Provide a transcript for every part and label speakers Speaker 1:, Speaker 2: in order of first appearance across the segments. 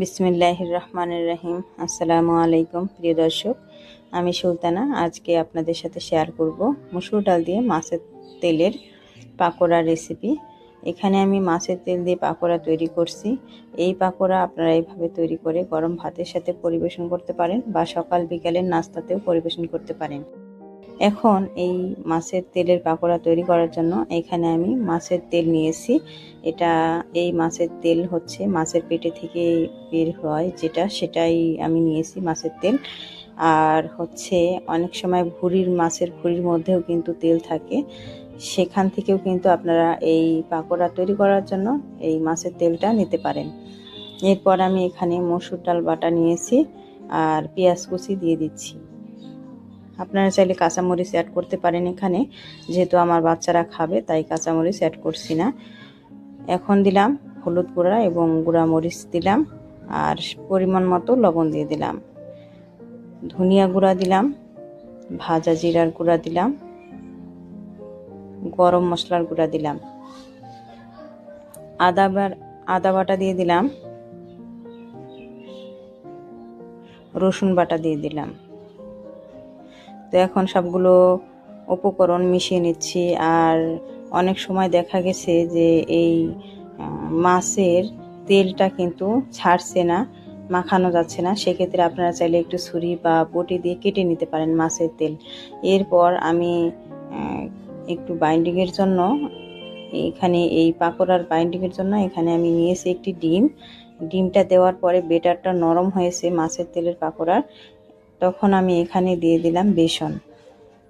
Speaker 1: বিসমিল্লাহির রহমানির রহিম। আসসালামু আলাইকুম প্রিয় দর্শক, আমি সুলতানা। আজকে আপনাদের সাথে শেয়ার করব মসুর ডাল দিয়ে মাছের তেলের পাকোড়া রেসিপি। এখানে আমি মাছের তেল দিয়ে পাকোড়া তৈরি করছি। এই পাকোড়া আপনারা এইভাবে তৈরি করে গরম ভাতের সাথে পরিবেশন করতে পারেন বা সকাল বিকালের নাস্তাতেও পরিবেশন করতে পারেন। এখন এই মাছের তেলের পাকোড়া তৈরি করার জন্য এখানে আমি মাছের তেল নিয়েছি। এই মাছের তেল হচ্ছে মাছের পেটে থেকে বের হয় সেটাই আমি নিয়েছি মাছের তেল। আর হচ্ছে অনেক সময় মাছের ভুঁড়ির মধ্যেও কিন্তু তেল থাকে, সেখান থেকেও কিন্তু আপনারা এই পাকোড়া তৈরি করার জন্য এই মাছের তেলটা নিতে পারেন। এরপর আমি এখানে মসুর ডাল বাটা নিয়েছি আর পেঁয়াজ কুচি দিয়ে দিচ্ছি। আপনারা চাইলে কাঁচামরিচ অ্যাড করতে পারেন এখানে, যেহেতু আমার বাচ্চারা খাবে তাই কাঁচামরিচ অ্যাড করছি না। এখন দিলাম হলুদ গুঁড়া এবং গুঁড়া মরিচ দিলাম, আর পরিমাণ মতো লবণ দিয়ে দিলাম। ধনিয়া গুঁড়া দিলাম, ভাজা জিরার গুঁড়া দিলাম, গরম মশলার গুঁড়া দিলাম, আদা বাটা দিয়ে দিলাম, রসুন বাটা দিয়ে দিলাম। তো এখন সবগুলো উপকরণ মিশিয়ে নিচ্ছি। আর অনেক সময় দেখা গেছে যে এই মাছের তেলটা কিন্তু ছাড়ছে না, মাখানো যাচ্ছে না, সেক্ষেত্রে আপনারা চাইলে একটু ছুরি বা বটি দিয়ে কেটে নিতে পারেন মাছের তেল। এরপর আমি একটু বাইন্ডিংয়ের জন্য এখানে এই পাকোড়ার বাইন্ডিংয়ের জন্য এখানে আমি নিয়েছি একটি ডিমটা দেওয়ার পরে বেটারটা নরম হয়েছে মাছের তেলের পাকোড়ার, তখন আমি এখানে দিয়ে দিলাম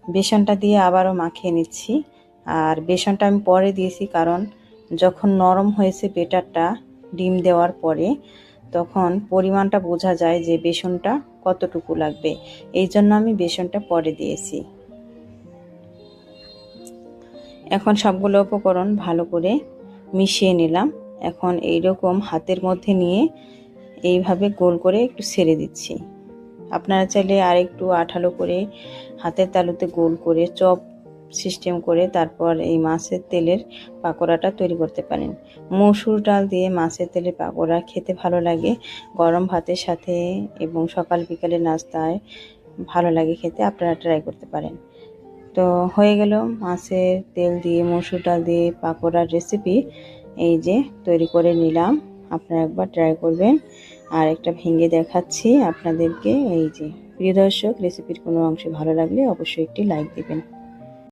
Speaker 1: বেসনটা দিয়ে আবারও মাখিয়ে নিচ্ছি। আর বেসনটা আমি পরে দিয়েছি, কারণ যখন নরম হয়েছে বেটারটা ডিম দেওয়ার পরে, তখন পরিমাণটা বোঝা যায় যে বেসনটা কতটুকু লাগবে, এই জন্য আমি বেসনটা পরে দিয়েছি। এখন সবগুলো উপকরণ ভালো করে মিশিয়ে নিলাম। এখন এইরকম হাতের মধ্যে নিয়ে এইভাবে গোল করে একটু ছেড়ে দিচ্ছি। আপনারা চাইলে আর একটু আঠালো করে হাতের তালুতে গোল করে চপ সিস্টেম করে তারপর এই মাছের তেলের পাকোড়াটা তৈরি করতে পারেন। মসুর ডাল দিয়ে মাছের তেলের পাকোড়া খেতে ভালো লাগে গরম ভাতের সাথে, এবং সকাল বিকালে নাস্তায় ভালো লাগে খেতে। আপনারা ট্রাই করতে পারেন। তো হয়ে গেল মাছের তেল দিয়ে মসুর ডাল দিয়ে পাকোড়ার রেসিপি। এই যে তৈরি করে নিলাম, আপনারা একবার ট্রাই করবেন। আর একটা ভেঙে দেখাচ্ছি আপনাদেরকে। এই যে প্রিয় দর্শক, রেসিপির কোনো অংশে ভালো লাগলে অবশ্যই একটি লাইক দিবেন।